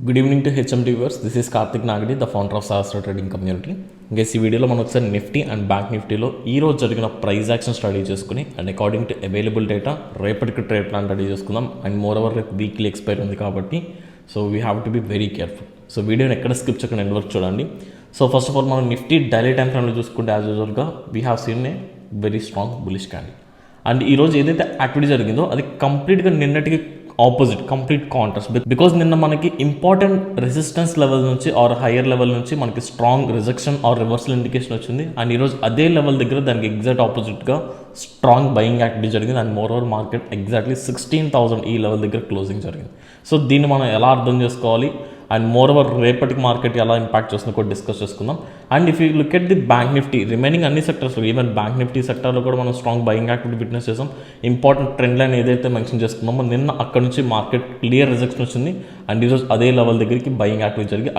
Good evening to HMT viewers. This is Karthik Nagadi, the founder of Sahasra trading community. ఇంకేస్ ఈ వీడియోలో మనం ఒకసారి నిఫ్టీ అండ్ బ్యాంక్ నిఫ్టీలో ఈ రోజు జరిగిన ప్రైస్ యాక్షన్ స్టడీ చేసుకుని and according to available data రేపటికి ట్రేడ్ ప్లాన్ రెడీ చేసుకుందాం. అండ్ మోర్ ఓవర్ రేపు వీక్లీ ఎక్స్పైర్ ఉంది కాబట్టి so we have to be very careful. So వీడియోని ఎక్కడ స్కిప్ చేయకుండా ఎండ్ వరకు చూడండి. సో ఫస్ట్ ఆఫ్ ఆల్ మనం నిఫ్టీ డైలీ టైం ఫ్రేమ్లో చూసుకుంటే యాజ్ యూజువల్గా we have seen a very strong bullish candle. And ఈరోజు ఏదైతే యాక్టివిటీ జరిగిందో అది కంప్లీట్గా నిన్నటికి ఆపోజిట్, కంప్లీట్ కాంట్రాస్ట్. బికాజ్ నిన్న మనకి ఇంపార్టెంట్ రెసిస్టెన్స్ లెవెల్ నుంచి ఆర్ హయ్యర్ లెవెల్ నుంచి మనకి strong rejection or reversal indication వచ్చింది. అండ్ ఈరోజు అదే లెవెల్ దగ్గర దానికి ఎగ్జాక్ట్ ఆపోజిట్గా స్ట్రాంగ్ బయింగ్ యాక్టివిటీ జరిగింది. And moreover market exactly 16,000 ఈ లెవెల్ దగ్గర క్లోజింగ్ జరిగింది. సో దీన్ని మనం ఎలా అర్థం చేసుకోవాలి అండ్ మోర్ ఓవర్ రేపటికి మార్కెట్ ఎలా ఇంపాక్ట్ చేస్తుందో కూడా డిస్కస్ చేసుకుందాం. And if you look at the bank Nifty remaining అన్ని సెక్టర్స్లో, ఈవెన్ బ్యాంక్ నిఫ్టీ సెక్టర్లో కూడా మనం స్ట్రాంగ్ బయింగ్ యాక్టివిటీ విట్నెస్ చేసాం. ఇంపార్టెంట్ ట్రెండ్ లైన్ ఏదైతే మెన్షన్ చేసుకున్నామో నిన్న అక్కడ నుంచి మార్కెట్ క్లియర్ రిజెక్షన్ వచ్చింది. అండ్ ఈరోజు అదే లెవెల్ దగ్గరికి బయింగ్ యాక్టివిటీ జరిగి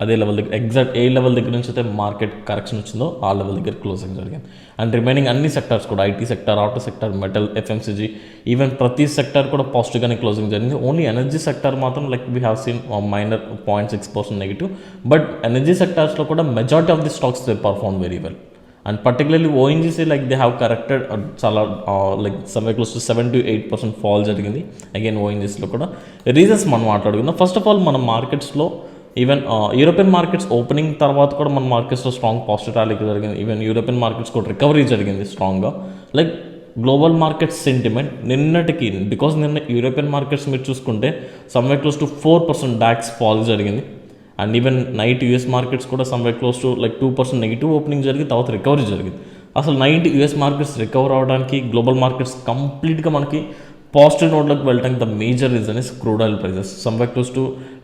అదే లెవెల్ దగ్గర ఎగ్జాక్ట్ ఏ లెవెల్ దగ్గర నుంచి అయితే మార్కెట్ కరెక్షన్ వచ్చిందో ఆ లెవెల్ దగ్గర క్లోజింగ్ జరిగింది. అండ్ రిమైనింగ్ అన్ని సెక్టర్స్ కూడా IT sector, auto sector, metal, FMCG, even ప్రతి సెక్టర్ కూడా పాజిటివ్గానే క్లోజింగ్ జరిగింది. ఓన్లీ ఎనర్జీ సెక్టర్ మాత్రం like we have seen minor 0.6% negative. But energy సెక్టర్స్లో కూడా majority of the stocks they perform very well. And particularly ONGC like they have corrected చాలా like someway close to 7 to 8% fall జరిగింది. Again ఓఎన్జీసీలో కూడా reasons మనం మాట్లాడుకుందాం. First of all మన మార్కెట్స్లో ఈవెన్ యూరోపియన్ మార్కెట్స్ ఓపెనింగ్ తర్వాత కూడా మన మార్కెట్స్లో స్ట్రాంగ్ పాజిటివ్ ర్యాలీకి జరిగింది. ఈవెన్ యూరోపియన్ మార్కెట్స్ కూడా రికవరీ జరిగింది స్ట్రాంగ్గా. లైక్ గ్లోబల్ మార్కెట్ సెంటిమెంట్ నిన్నటికి, బికాజ్ నిన్న యూరోపియన్ మార్కెట్స్ మీరు చూసుకుంటే someway close to 4% DAX fall జరిగింది. And even night US markets కూడా someway close to like 2% negative opening జరిగింది, తర్వాత రికవరీ జరిగింది. అసలు నైట్ యూఎస్ మార్కెట్స్ రికవర్ అవడానికి గ్లోబల్ మార్కెట్స్ కంప్లీట్గా మనకి పాజిటివ్ నోట్లోకి వెళ్ళడానికి the major reason is crude oil prices. Someway close to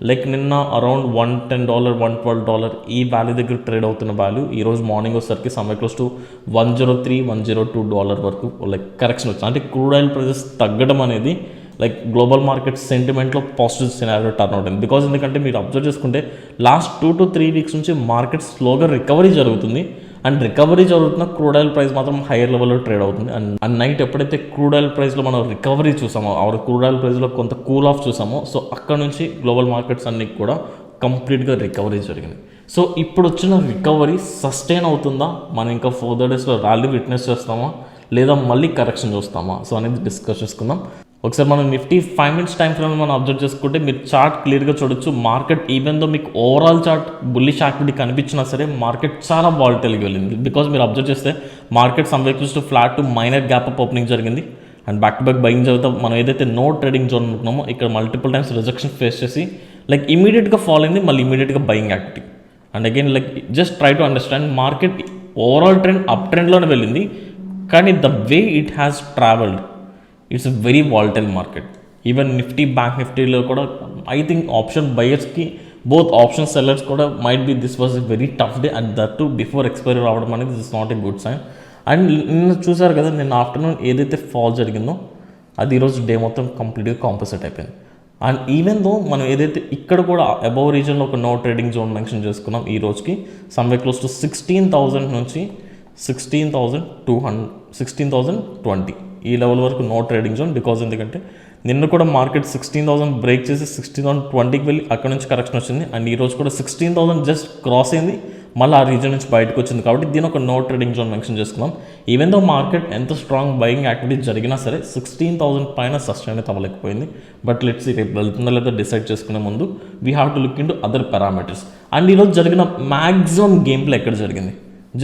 like నిన్న అరౌండ్ $110, $112 ఈ వాల్యూ దగ్గర ట్రేడ్ అవుతున్న వాల్యూ ఈరోజు మార్నింగ్ వచ్చేసరికి సమ్వే క్లోజ్ టు $103, $102 వరకు లైక్ కరెక్షన్ వచ్చింది. అంటే క్రూడ్ ఆయిల్ ప్రైజెస్ తగ్గడం అనేది లైక్ గ్లోబల్ మార్కెట్ సెంటిమెంట్లో పాజిటివ్ సినారియో టర్న్ అవుతుంది. బికాజ్ ఎందుకంటే మీరు అబ్జర్వ్ చేసుకుంటే లాస్ట్ 2 to 3 వీక్స్ నుంచి మార్కెట్ స్లోగా రికవరీ జరుగుతుంది. అండ్ రికవరీ జరుగుతున్న క్రూడ్ ఆయిల్ ప్రైస్ మాత్రం హైయర్ లెవెల్లో ట్రేడ్ అవుతుంది. అండ్ నైట్ ఎప్పుడైతే క్రూడ్ ఆయిల్ ప్రైస్లో మనం రికవరీ చూసామో, ఆర్ క్రూడ్ ఆయిల్ ప్రైస్లో కొంత కూల్ ఆఫ్ చూసామో, సో అక్కడ నుంచి గ్లోబల్ మార్కెట్స్ అన్ని కూడా కంప్లీట్గా రికవరీ జరిగింది. సో ఇప్పుడు వచ్చిన రికవరీ సస్టైన్ అవుతుందా, మనం ఇంకా ఫర్దర్ డేస్లో ర్యాలీ విట్నెస్ చేస్తామా లేదా మళ్ళీ కరెక్షన్ చూస్తామా, సో అనేది డిస్కస్ చేసుకుందాం. ఒకసారి మనం నిఫ్టీ 5 minutes టైం ఫ్రేమ్ మనం అబ్జర్వ్ చేసుకుంటే మీరు చార్ట్ క్లియర్గా చూడొచ్చు. మార్కెట్ ఈవెన్ దో మీకు ఓవరాల్ చార్ట్ బుల్లిష్ యాక్టివిటీ కనిపించినా సరే మార్కెట్ చాలా వాలటైల్గా వెళ్ళింది. బికాజ్ మీరు అబ్జర్వ్ చేస్తే market someway close to flat to minor gap up opening జరిగింది. And back to back buying జరుగుతాం. మనం ఏదైతే నో ట్రేడింగ్ జోన్ అనుకున్నామో ఇక్కడ మల్టిపుల్ టైమ్స్ రిజెక్షన్ ఫేస్ చేసి లైక్ ఇమీడియట్గా ఫాల్ అయింది, మళ్ళీ ఇమీడియట్గా buying activity. And again like just try to understand market overall trend up ట్రెండ్లోనే వెళ్ళింది, కానీ the way it has travelled it's a very volatile market. Even Nifty, bank నిఫ్టీలో కూడా ఐ థింక్ ఆప్షన్ బయర్స్కి, బోత్ ఆప్షన్ సెల్లర్స్ కూడా might be this was a very tough day. And that to before expiry రావడం అనేది this is not a good sign. And నిన్న చూసారు కదా, నిన్న ఆఫ్టర్నూన్ ఏదైతే ఫాల్ జరిగిందో అది ఈరోజు డే మొత్తం కంప్లీట్గా కాంపన్సేట్ అయిపోయింది. అండ్ ఈవెన్ దో మనం ఏదైతే ఇక్కడ కూడా అబౌవ్ రీజన్లో ఒక నో ట్రేడింగ్ జోన్ మెన్షన్ చేసుకున్నాం, ఈ రోజుకి సమ్వే క్లోజ్ టు 16,000 నుంచి 16,20 ఈ లెవెల్ వరకు నో ట్రేడింగ్ జోన్. బికాజ్ ఎందుకంటే నిన్న కూడా మార్కెట్ 16,000 బ్రేక్ చేసి 16,020కి వెళ్ళి అక్కడ నుంచి కరెక్షన్ వచ్చింది. అండ్ ఈ రోజు కూడా 16,000 జస్ట్ క్రాస్ అయింది, మళ్ళీ ఆ రీజన్ నుంచి బయటకు వచ్చింది. కాబట్టి దీని ఒక నో ట్రేడింగ్ జోన్ మెన్షన్ చేసుకున్నాం. ఈవెన్ దో మార్కెట్ ఎంత స్ట్రాంగ్ బయింగ్ యాక్టివిటీ జరిగినా సరే 16,000 పైన సస్టైన్ అయితే అవ్వలేకపోయింది. బట్ లెట్స్ సీ రేపు వెళ్తుందో లేదో డిసైడ్ చేసుకునే ముందు we have to look into other parameters. And ఈరోజు జరిగిన మ్యాక్సిమం గేమ్ ప్లే ఎక్కడ జరిగింది,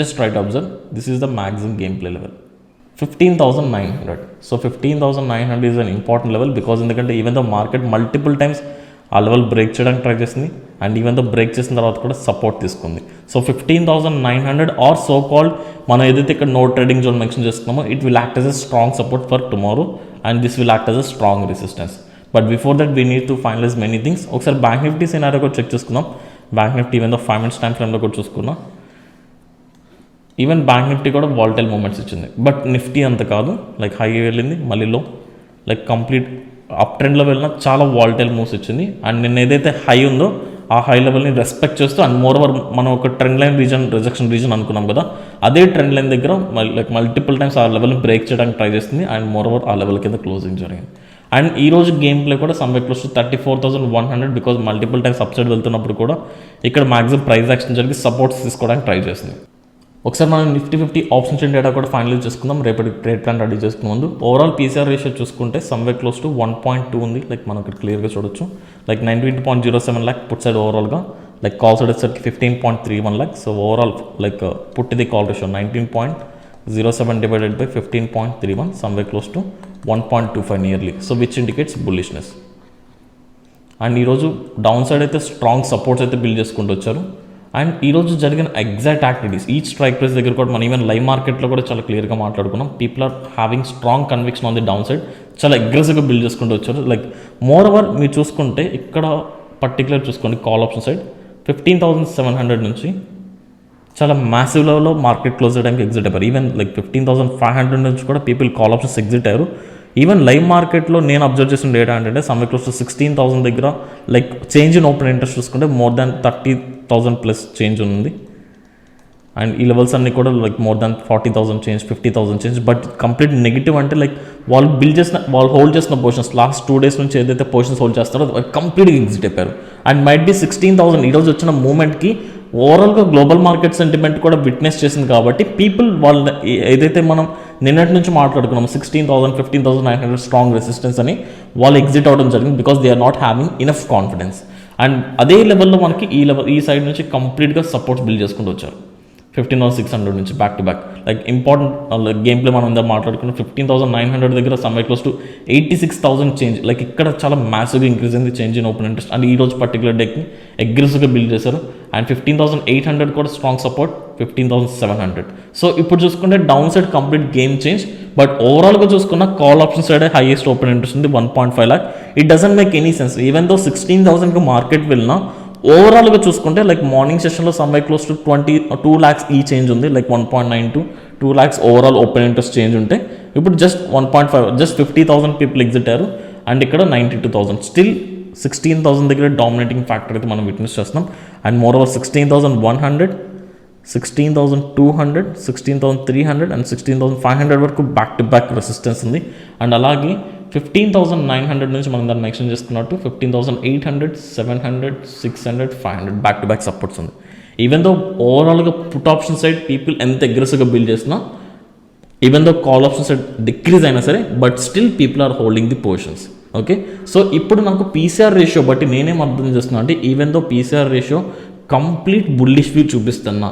just try to observe. This is the maximum game play level 15,900. So 15,900 is an important level. Because ఎందుకంటే even though market multiple times ఆ level break చేయడానికి try చేసింది. And even though break చేసిన తర్వాత కూడా support తీసుకుంది. సో 15,900 ఆర్ సో కాల్డ్ మనం ఏదైతే ఇక్కడ నో ట్రేడింగ్ జోన్ మెన్షన్ చేస్తున్నామో it will act as a strong support for tomorrow and this will act as a strong resistance. But before that we need to finalise many things. ఒకసారి bank Nifty scenario కూడా check చేసుకుందాం. Bank Nifty even though 5 minutes time ఫ్రేమ్లో కూడా చూసుకున్నాం. Even bank Nifty కూడా volatile moments ఇచ్చింది. But Nifty అంత కాదు, లైక్ హై వెళ్ళింది మళ్ళీ లో, లైక్ కంప్లీట్ అప్ ట్రెండ్లో వెళ్ళిన చాలా వాలటైల్ మూవ్స్ ఇచ్చింది. అండ్ నిన్న ఏదైతే హై ఉందో ఆ హై లెవెల్ని రెస్పెక్ట్ చేస్తూ అండ్ మోర్ ఓవర్ మనం ఒక trend line reason, rejection reason అనుకున్నాం కదా, అదే ట్రెండ్ లైన్ దగ్గర లైక్ మల్టిపుల్ టైమ్స్ ఆ లెవెల్ని బ్రేక్ చేయడానికి ట్రై చేస్తుంది. అండ్ మోర్ ఓవర్ ఆ లెవెల్ కింద క్లోజింగ్ జరిగింది. అండ్ ఈరోజు గేమ్ ప్లే కూడా somewhere close to 34,100 because multiple times upside వెళ్తున్నప్పుడు కూడా ఇక్కడ మ్యాక్సిమం ప్రైస్ యాక్షన్ జరిగి సపోర్ట్స్ తీసుకోవడానికి ట్రై చేస్తుంది. ఒకసారి మనం నిఫ్టీ 50 ఆప్షన్ చైన్ డేటా కూడా ఫైనల్ చేసుకుందాం రేపటి ట్రేడ్ ప్లాన్ రెడీ చేసుకునే ముందు. ఓవరాల్ పీసీఆర్ రేషియో చూసుకుంటే సమ్వేర్ క్లోజ్ టు 1.2 ఉంది. లైక్ మనం ఇక్కడ క్లియర్గా చూడొచ్చు. లైక్ 92.07 lakh పుట్ సైడ్ ఓవరాల్గా, లైక్ కాల్ సైడ్ వచ్చేసరికి 15.31 lakh. So overall like put ఇది call ratio 19.07 divided by 15.31 somewhere close to 1.25 nearly. So which indicates bullishness. And ఈరోజు డౌన్ సైడ్ అయితే స్ట్రాంగ్ సపోర్ట్స్ అయితే బిల్డ్ చేసుకుంటూ వచ్చారు. అండ్ ఈరోజు జరిగిన exact activities each strike price దగ్గర కూడా మనం ఈవెన్ లైవ్ మార్కెట్లో కూడా చాలా క్లియర్గా మాట్లాడుకున్నాం. People are having strong conviction on the downside, చాలా అగ్రెసివ్గా బిల్డ్ చేసుకుంటూ వచ్చారు. లైక్ మోర్ ఓవర్ మీరు చూసుకుంటే ఇక్కడ పర్టికులర్ చూసుకోండి కాల్ ఆప్షన్ సైడ్ 15,700 నుంచి చాలా మ్యాసివ్ లెవెల్లో మార్కెట్ క్లోజ్ చేయడానికి ఎగ్జిట్ అయ్యారు. ఈవెన్ లైక్ 15,500 నుంచి కూడా పీపుల్ కాల్ ఆప్షన్స్ ఎగ్జిట్ అయ్యారు. ఈవెన్ లైవ్ మార్కెట్లో నేను అబ్జర్వ్ చేసిన డేటా ఏంటంటే సమ్వేర్ క్లోజ్ టు 16,000 దగ్గర like change in open interest చూసుకుంటే మోర్ దాన్ 30,000 ప్లస్ చేంజ్ ఉంది. అండ్ ఈ లెవెల్స్ అన్నీ కూడా like more than 40,000 change, 50,000 change. But complete negative అంటే లైక్ వాళ్ళు హోల్డ్ చేసిన పొజిషన్స్ లాస్ట్ 2 days నుంచి ఏదైతే పొజిషన్స్ హోల్డ్ చేస్తారో కంప్లీట్గా ఎగ్జిట్ అయిపోయారు. అండ్ మైట్ బి 16,000 ఈరోజు వచ్చిన మూమెంట్కి ఓవరాల్గా గ్లోబల్ మార్కెట్ సెంటిమెంట్ కూడా విట్నెస్ చేసింది. కాబట్టి పీపుల్ వాళ్ళ ఏదైతే మనం నిన్నటి నుంచి మాట్లాడుకున్నాం 16,000, 15,900 స్ట్రాంగ్ రెసిస్టెన్స్ అని వాళ్ళు ఎగ్జిట్ అవ్వడం జరిగింది because they are not having enough confidence. And అదే లెవెల్లో మనకి ఈ సైడ్ నుంచి కంప్లీట్గా సపోర్ట్స్ బిల్డ్ చేసుకుంటూ వచ్చారు 15,600 నుంచి back to back. Like important game play మనం ఇందా మాట్లాడుకున్నాం 15,900 దగ్గర somewhere close to 86,000 change. Like ఇక్కడ చాలా మ్యాసివ్గా ఇంక్రీజ్ అయింది change in open interest. And ఈ రోజు పర్టికులర్ డేకి అగ్రెసివ్గా బిల్డ్ చేశారు. అండ్ 15,800 కూడా స్ట్రాంగ్ సపోర్ట్, 15,700. సో ఇప్పుడు చూసుకుంటే down side complete game change. But ఓవరాల్గా చూసుకున్న call option side highest open interest ఉంది 1.5 lakh. It doesn't make any sense. Even though 16,000కి మార్కెట్ వెళ్ళినా ఓవరాల్గా చూసుకుంటే లైక్ మార్నింగ్ సెషన్లో సమ్వేర్ క్లోజ్ టు 22 lakhs ఈ చేంజ్ ఉంది. Like 1.9 to 2 lakhs overall open interest change ఉంటే ఇప్పుడు జస్ట్ 1.5 జస్ట్ 50,000 పీపుల్ ఎగ్జిట్ అయ్యారు. అండ్ ఇక్కడ 92,000 స్టిల్ 16,000 దగ్గర డామినేటింగ్ ఫ్యాక్టర్ అయితే మనం విట్నెస్ చేస్తున్నాం. అండ్ మోర్ ఓవర్ 16,100, 16,200, 16,300 అండ్ 16,500 వరకు బ్యాక్ టు బ్యాక్ రెసిస్టెన్స్ ఉంది. అండ్ అలాగే 15,900 నుంచి మనం దాన్ని మెన్షన్ చేసుకున్నట్టు 15,800, 700, 600, 500 బ్యాక్ టు బ్యాక్ సపోర్ట్స్ ఉంది. ఈవెన్ దో ఓవరాల్గా పుట్ ఆప్షన్ సైడ్ పీపుల్ ఎంత అగ్రెసివ్గా బిల్డ్ చేసినా, even though call option side decrease అయినా సరే but still people are holding the positions. Okay, so ఇప్పుడు నాకు పీసీఆర్ రేషియో బట్టి నేనేం అర్థం చేస్తున్నా అంటే even though PCR ratio complete bullish view చూపిస్తున్నా,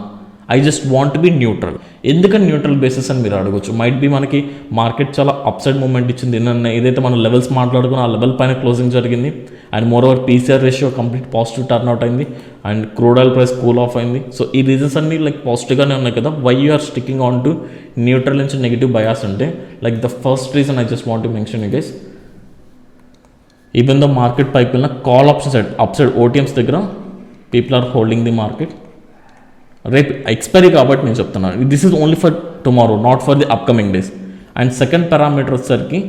I just want be neutral. ఎందుకని న్యూట్రల్ బేసిస్ అని మీరు అడగచ్చు. మైట్ బి మనకి మార్కెట్ చాలా అప్సైడ్ మూమెంట్ ఇచ్చింది. నిన్న ఏదైతే మనం లెవెల్స్ మాట్లాడుకున్నా ఆ లెవెల్ పైన క్లోజింగ్ జరిగింది. And moreover PCR ratio complete positive turnout అయింది. And crude oil price cool off అయింది. సో ఈ రీజన్స్ అన్ని లైక్ పాజిటివ్గానే ఉన్నాయి కదా. Why you are sticking on to neutral నుంచి నెగిటివ్ బయాస్ అంటే like the first reason I just want to mention you guys, even the market పైకి వెళ్ళిన call option side upside OTMs దగ్గర people are holding the market. రేపు expiry కాబట్టి నేను చెప్తున్నాను this is only for tomorrow, not for the upcoming days. And second parameter వచ్చేసరికి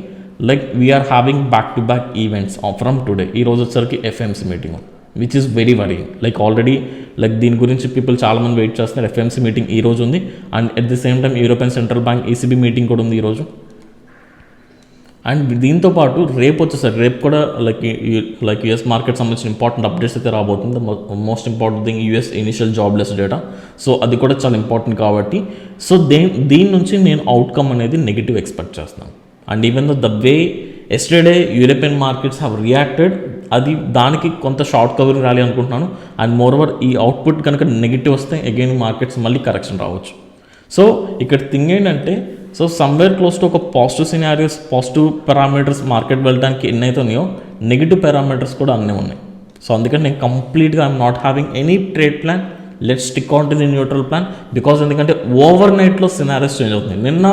like we're having back to back events from today. ఈ రోజు వచ్చేసరికి FMC meeting which is very worrying. Like already like దీని గురించి people చాలామంది wait చేస్తున్నారు. FMC meeting ఈ రోజు ఉంది. And at the same time European central bank ECB meeting కూడా ఉంది ఈరోజు. అండ్ దీంతో పాటు రేపు వచ్చేసరి రేపు కూడా లైక్ యూఎస్ మార్కెట్ సంబంధించిన ఇంపార్టెంట్ అప్డేట్స్ అయితే రాబోతుంది. Most important thing US initial jobless data. So అది కూడా చాలా ఇంపార్టెంట్ కాబట్టి సో దీని నుంచి నేను అవుట్కమ్ అనేది నెగిటివ్ ఎక్స్పెక్ట్ చేస్తున్నాను. And even the way yesterday European markets have reacted, అది దానికి కొంత షార్ట్ కవరింగ్ రాలి అనుకుంటున్నాను. అండ్ మోర్ ఓవర్ ఈ అవుట్పుట్ కనుక నెగిటివ్ వస్తే అగైన్ మార్కెట్స్ మళ్ళీ కరెక్షన్ రావచ్చు. సో ఇక్కడ థింగ్ ఏంటంటే సో సమ్వేర్ క్లోజ్ టు ఒక positive scenarios, positive parameters market వెళ్ళడానికి ఎన్నైతే ఉన్నాయో నెగిటివ్ పారామీటర్స్ కూడా అన్నీ ఉన్నాయి. సో అందుకని నేను కంప్లీట్గా I'm not having any trade plan. Let's stick on to the neutral plan because ఎందుకంటే ఓవర్ నైట్లో సినారియోస్ చేంజ్ అవుతుంది. నిన్న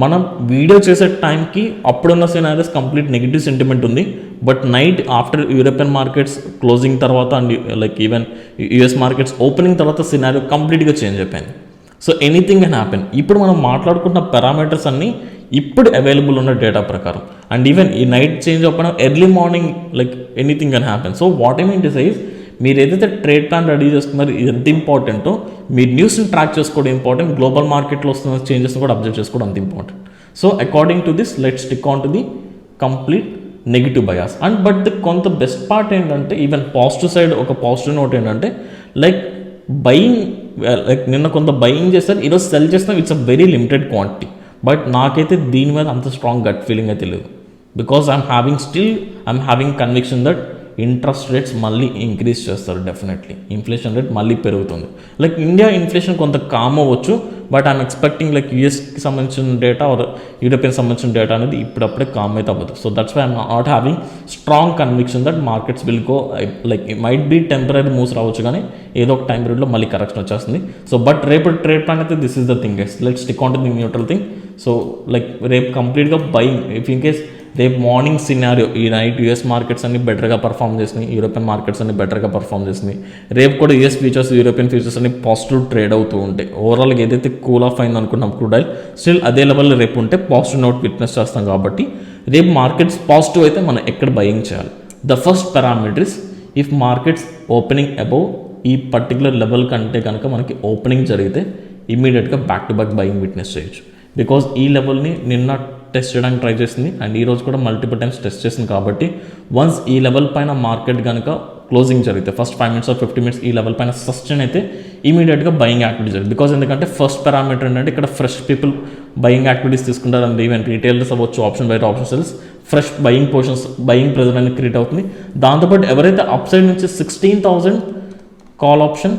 మనం వీడియో చేసే టైంకి అప్పుడున్న సినారియోస్ కంప్లీట్ నెగిటివ్ సెంటిమెంట్ ఉంది. But night after European markets closing తర్వాత and like even US markets opening తర్వాత సినారియో కంప్లీట్గా చేంజ్ అయిపోయింది. So anything can happen. ఇప్పుడు మనం మాట్లాడుకున్న పారామీటర్స్ అన్నీ ఇప్పుడు అవైలబుల్ ఉన్న డేటా ప్రకారం. అండ్ ఈవెన్ ఈ నైట్ చేంజ్ అవ్వడం early morning like anything can happen. So what I mean to say is మీరు ఏదైతే ట్రేడ్ ప్లాన్ రెడీ చేస్తున్నారో ఇది ఎంత ఇంపార్టెంటో మీరు న్యూస్ని ట్రాక్ చేసుకోవడం ఇంపార్టెంట్, గ్లోబల్ మార్కెట్లో వస్తున్న చేంజెస్ని కూడా అబ్జర్వ్ చేసుకోవడం అంత important. So according to this let's stick on to the complete negative bias. And but కొంత బెస్ట్ పార్ట్ ఏంటంటే ఈవెన్ పాజిటివ్ సైడ్ ఒక పాజిటివ్ నోట్ ఏంటంటే లైక్ బయింగ్, లైక్ నిన్న కొంత బయింగ్ చేస్తారు, ఈరోజు సెల్ చేస్తాం, it's a very limited quantity. But నాకైతే దీని మీద అంత స్ట్రాంగ్ గట్ ఫీలింగ్ అయితే లేదు, because I'm having conviction that interest rates మళ్ళీ ఇంక్రీజ్ చేస్తారు. డెఫినెట్లీ ఇన్ఫ్లేషన్ రేట్ మళ్ళీ పెరుగుతుంది. లైక్ ఇండియా ఇన్ఫ్లేషన్ కొంత కామ్ అవ్వచ్చు, బట్ ఐఎమ్ ఎక్స్పెక్టింగ్ లైక్ యూఎస్కి సంబంధించిన డేటా ఆర్ యూరోపియన్ సంబంధించిన డేటా అనేది ఇప్పుడప్పుడే కామ్ అయితే అవ్వదు. So that's why I'm not having strong conviction that markets will go, like might be temporary moves రావచ్చు, కానీ ఏదో ఒక టైం పీరియడ్లో మళ్ళీ కరెక్షన్ వచ్చేస్తుంది. సో బట్ రేపు ట్రేడ్ ప్లాన్ అయితే this is the thing guys, let's stick on to the neutral thing. So like రేపు కంప్లీట్గా బయింగ్, ఇఫ్ ఇన్ కేస్ రేపు మార్నింగ్ సినారియో ఈ నైట్ యూఎస్ మార్కెట్స్ అన్ని బెటర్గా పర్ఫామ్ చేసినాయి, యూరోపియన్ మార్కెట్స్ అన్ని బెటర్గా పర్ఫామ్ చేసినాయి, రేపు కూడా యూఎస్ ఫ్యూచర్స్ యూరోపియన్ ఫ్యూచర్స్ అన్ని పాజిటివ్ ట్రేడ్ అవుతూ ఉంటాయి. ఓవరాల్గా ఏదైతే కూల్ ఆఫ్ అయింది అనుకున్నాం క్రూడ్ ఆయిల్ స్టిల్ అదే లెవెల్లో రేపు ఉంటే పాజిటివ్ నోట్ విట్నెస్ చేస్తాం. కాబట్టి రేపు మార్కెట్స్ పాజిటివ్ అయితే మనం ఎక్కడ బయింగ్ చేయాలి? The first parameter is if markets opening above ఈ పర్టికులర్ లెవెల్ కంటే కనుక మనకి ఓపెనింగ్ జరిగితే ఇమీడియట్గా back to back buying witness చేయొచ్చు. బికాజ్ ఈ లెవెల్ని నిన్న టెస్ట్ చేయడానికి ట్రై చేసింది అండ్ ఈరోజు కూడా మల్టిపుల్ టైమ్స్ టెస్ట్ చేసింది. కాబట్టి వన్స్ ఈ లెవెల్ పైన మార్కెట్ కనుక క్లోజింగ్ జరిగితే ఫస్ట్ 5 minutes or 50 minutes ఈ లెవెల్ పైన సస్టైన్ అయితే ఇమీడియట్గా బయింగ్ యాక్టివిటీ జరిగింది. బికాజ్ ఎందుకంటే ఫస్ట్ పారామీటర్ ఏంటంటే ఇక్కడ ఫ్రెష్ పీపుల్ బయింగ్ యాక్టివిటీస్ తీసుకుంటారు అండ్ ఈవెన్ రీటైలర్స్ అవ్వచ్చు, ఆప్షన్ బయట option cells, fresh buying positions, buying pressure అనేది క్రియేట్ అవుతుంది. దాంతోపాటు ఎవరైతే అప్ సైడ్ నుంచి 16,000 call option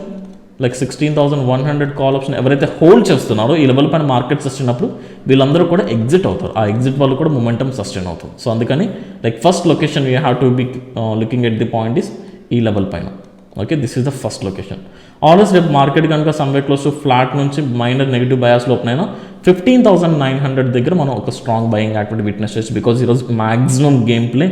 like 16,100 call option ఎవరైతే హోల్డ్ చేస్తున్నారో ఈ లెవెల్ పైన మార్కెట్ సస్టైన్ అప్పుడు వీళ్ళందరూ కూడా ఎగ్జిట్ అవుతారు. ఆ ఎగ్జిట్ వాళ్ళు కూడా మొమెంటమ్ సస్టైన్ అవుతుంది. సో అందుకని like first location we have to be looking at the point is ఈ లెవెల్ పైన. Okay, this is the first location. Always రేపు మార్కెట్ కనుక సమ్వే క్లోజ్ టు ఫ్లాట్ నుంచి మైనర్ నెగిటివ్ బయాస్లో ఓపెన్ అయినా 15,900 దగ్గర మనం ఒక స్ట్రాంగ్ బయింగ్ యాక్టివిటీ విట్నెస్ చేయొచ్చు. బికాజ్ ఈరోజు మ్యాక్సిమం గేమ్ ప్లే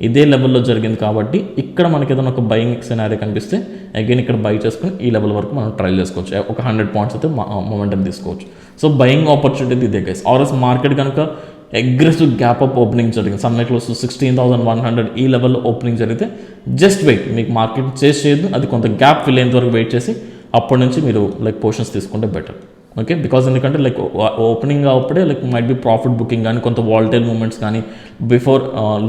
ఇదే లెవెల్లో జరిగింది కాబట్టి ఇక్కడ మనకి ఏదైనా ఒక బయింగ్ సినారియో కనిపిస్తే అగైన్ ఇక్కడ బై చేసుకుని ఈ లెవెల్ వరకు మనం ట్రై చేసుకోవచ్చు. ఒక 100 points అయితే మొమెంటం తీసుకోవచ్చు. సో బయింగ్ ఆపర్చునిటీ ఇదే గైస్. ఆర్ఎస్ మార్కెట్ కనుక అగ్రెసివ్ గ్యాప్ అప్ ఓపెనింగ్ జరిగింది సమ్వే క్లోజ్ టు 16,100 ఈ లెవెల్లో ఓపెనింగ్ జరిగితే జస్ట్ వెయిట్, మీకు మార్కెట్ చేసి చేయదు, అది కొంత గ్యాప్ ఫిల్ అయ్యేంత వరకు వెయిట్ చేసి అప్పటి నుంచి మీరు లైక్ పొజిషన్స్ తీసుకుంటే బెటర్. ఓకే, బికాజ్ ఎందుకంటే లైక్ ఓపెనింగ్ అప్పుడే like might be profit booking కానీ కొంత వాల్టైల్ మూమెంట్స్ కానీ బిఫోర్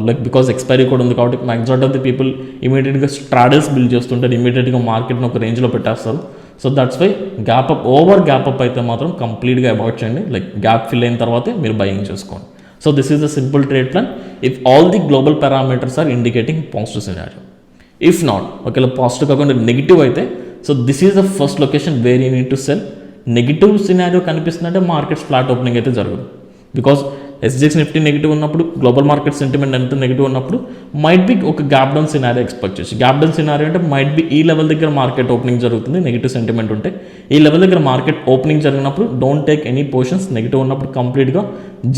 లైక్ బికాజ్ ఎక్స్పైరీ కూడా ఉంది కాబట్టి మెజారిటీ ఆఫ్ ది పీపుల్ ఇమీడియట్గా స్ట్రాడల్స్ బిల్డ్ చేస్తుంటారు, ఇమీడియట్గా మార్కెట్ని ఒక రేంజ్లో పెట్టేస్తారు. So that's why over gap up అయితే మాత్రం కంప్లీట్గా అవాయిడ్ చేయండి. లైక్ గ్యాప్ ఫిల్ అయిన తర్వాతే మీరు బయింగ్ చేసుకోండి. So this is the simple trade plan if all the global parameters are indicating positive scenario. If not, ఒకవేళ పాజిటివ్ కాకుండా నెగిటివ్ అయితే, so this is the first location where you need to sell. Negative scenario కనిపిస్తుందంటే markets flat opening అయితే జరగదు. Because SGX Nifty negative ఉన్నప్పుడు, global market sentiment ఎంత negative ఉన్నప్పుడు might be ఒక గ్యాప్ డౌన్ సినారియో ఎక్స్పెక్ట్ చేసి. గ్యాప్ డౌన్ సినారియో అంటే might be ఈ లెవెల్ దగ్గర మార్కెట్ ఓపెనింగ్ జరుగుతుంది, నెగిటివ్ సెంటిమెంట్ ఉంటే ఈ లెవెల్ దగ్గర మార్కెట్ ఓపెనింగ్ జరిగినప్పుడు don't take any positions. Negative ఉన్నప్పుడు కంప్లీట్గా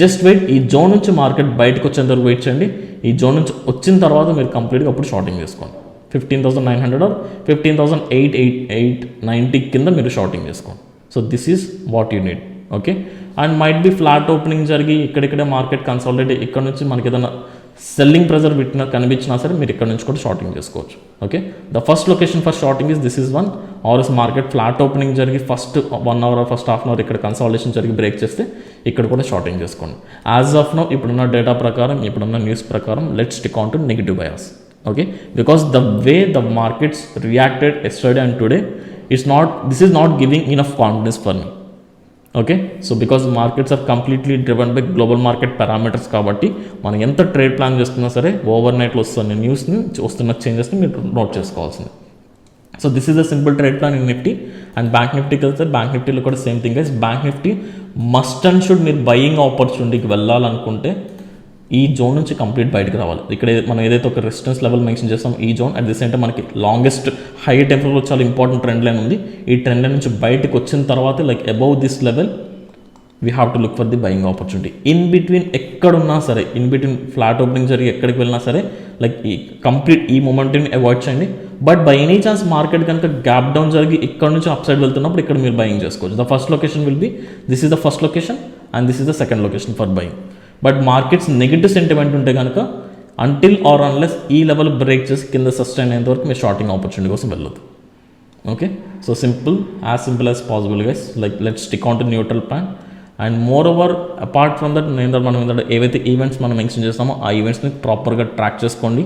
జస్ట్ వెయిట్, ఈ జోన్ నుంచి మార్కెట్ బయటకు వచ్చేంత వరకు వెయిట్ చేయండి. ఈ జోన్ నుంచి వచ్చిన తర్వాత మీరు కంప్లీట్గా అప్పుడు షార్టింగ్ చేసుకోండి. 15,900 or 15,890 కింద మీరు షార్టింగ్ చేసుకోండి. So this is what you need. Okay, and might be flat opening జరిగి ఇక్కడిక్కడే మార్కెట్ కన్సాలిడేట్, ఇక్కడ నుంచి మనకి ఏదైనా సెల్లింగ్ ప్రెజర్ కనిపించినా సరే మీరు ఇక్కడ నుంచి కూడా షార్టింగ్ చేసుకోవచ్చు. Okay, the first location for shorting is this is one. ఆర్ఎస్ మార్కెట్ ఫ్లాట్ ఓపెనింగ్ జరిగి first 1 hour or first half an hour ఇక్కడ కన్సాలిడేషన్ జరిగి బ్రేక్ చేస్తే ఇక్కడ కూడా షార్టింగ్ చేసుకోండి. యాజ్ ఆఫ్ నౌ ఇప్పుడున్న డేటా ప్రకారం, ఇప్పుడున్న న్యూస్ ప్రకారం let's stick on to negative bias. Okay, because the way the markets reacted yesterday and today, this is not giving enough confidence for me. Okay, so because markets are completely driven by global market parameters కాబట్టి మనం ఎంత trade plan చేస్తున్నా సరే over నైట్లో వస్తున్న న్యూస్ని, వస్తున్న చేంజెస్ని మీరు నోట్ చేసుకోవాల్సింది. So this is the simple trade plan in Nifty. And bank నిఫ్టీకి వెళ్తే బ్యాంక్ నిఫ్టీలో కూడా same thing. Bank Nifty must and should మీరు బయింగ్ ఆపర్చునిటీకి వెళ్ళాలనుకుంటే ఈ జోన్ నుంచి కంప్లీట్ బయటకు రావాలి. ఇక్కడ మనం ఏదైతే ఒక రెసిస్టెన్స్ లెవెల్ మెన్షన్ చేస్తాం ఈ zone, at the same time మనకి లాంగెస్ట్ హై టెంపరేచర్లో చాలా ఇంపార్టెంట్ ట్రెండ్ లైన్ ఉంది. ఈ ట్రెండ్ లైన్ నుంచి బయటకు వచ్చిన తర్వాత like above this level we have to look for the buying opportunity. In between ఎక్కడున్నా సరే, ఇన్ బిట్వీన్ ఫ్లాట్ ఓపెనింగ్ జరిగి ఎక్కడికి వెళ్ళినా సరే లైక్ ఈ కంప్లీట్ ఈ మొమెంటని అవాయిడ్ చేయండి. But by any chance market కనుక గ్యాప్ డౌన్ జరిగి ఇక్కడ నుంచి అప్ సైడ్ వెళ్తున్నప్పుడు ఇక్కడ మీరు బయింగ్ చేసుకోవచ్చు. The first location will be this is the first location and this is the second location for buying. But markets negative sentiment ఉంటే కనుక అంటిల్ ఆర్ అన్లెస్ ఈ లెవెల్ బ్రేక్ చేసి కింద సస్టైన్ అయ్యేంత వరకు మీరు షార్టింగ్ ఆపర్చునిటీ కోసం వెళ్ళదు. Okay, so simple as possible guys. Like let's stick on to neutral plan and more over apart from that మనం ఏంటంటే ఏవైతే ఈవెంట్స్ మనం మెన్షన్ చేస్తామో ఆ ఈవెంట్స్ని ప్రాపర్గా ట్రాక్ చేసుకోండి.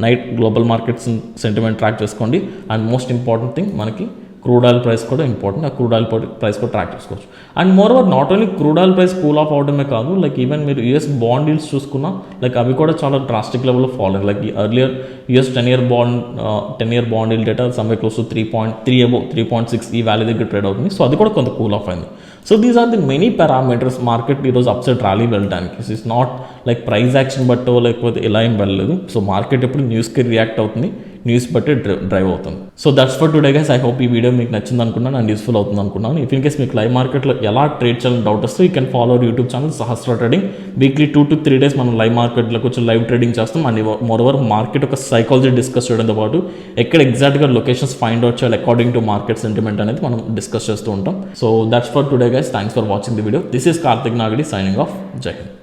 Night global markets sentiment track చేసుకోండి. అండ్ మోస్ట్ ఇంపార్టెంట్ థింగ్ మనకి క్రూడ్ ఆయిల్ ప్రైస్ కూడా ఇంపార్టెంట్. ఆ క్రూడ్ ఆయిల్ ప్రైస్ కూడా ట్రాక్ చేసుకోవచ్చు. And moreover not only crude oil price cool off అవడమే కాదు, లైక్ ఈవెన్ మీరు యూఎస్ బాండ్ డీల్స్ చూసుకున్నా లైక్ అవి కూడా చాలా డ్రాస్టిక్ లెవెల్లో ఫాల్ అయ్యాయి. Like earlier US 10-year bond deal data somewhere close to 3.6 ఈ వాల్యూ దగ్గర ట్రేడ్ అవుతుంది. సో అది కూడా కొంత కూల్ ఆఫ్ అయింది. So these are the many parameters market ఈరోజు అప్సైడ్ ర్యాలీ వెళ్ళడానికి. This is not like price action బట్టో లేకపోతే ఇలా ఏం వెళ్ళలేదు. సో మార్కెట్ ఎప్పుడు న్యూస్కి రియాక్ట్ అవుతుంది, న్యూస్ బట్టి డ్రైవ్ అవుతుంది. So that's for today guys. I hope ఈ వీడియో మీకు నచ్చింది అనుకున్నాను అండ్ యూస్ఫుల్ అవుతుంది అనుకున్నాను. ఇఫ్ ఇన్ కేస్ మీకు లైవ్ మార్కెట్లో ఎలా ట్రేడ్ చేయాలని డౌట్ వస్తే you can follow our YouTube channel Sahasra trading. Weekly 2 to 3 days మనం లైవ్ మార్కెట్లోకి వచ్చి లైవ్ ట్రేడింగ్ చేస్తాం. అండ్ మోర్ ఓవర్ మార్కెట్ ఒక సైకాలజీ డిస్కస్ చేయడంతో పాటు ఎక్కడ ఎగ్జాక్ట్గా లొకేషన్స్ ఫైండ్ అవుట్ చేయాలి అకార్డింగ్ టు మార్కెట్ సెంటిమెంట్ అనేది మనం డిస్కస్ చేస్తూ ఉంటాం. So that's for today guys. Thanks for watching the video. This is Karthik Nagadi signing off. Jai Hind.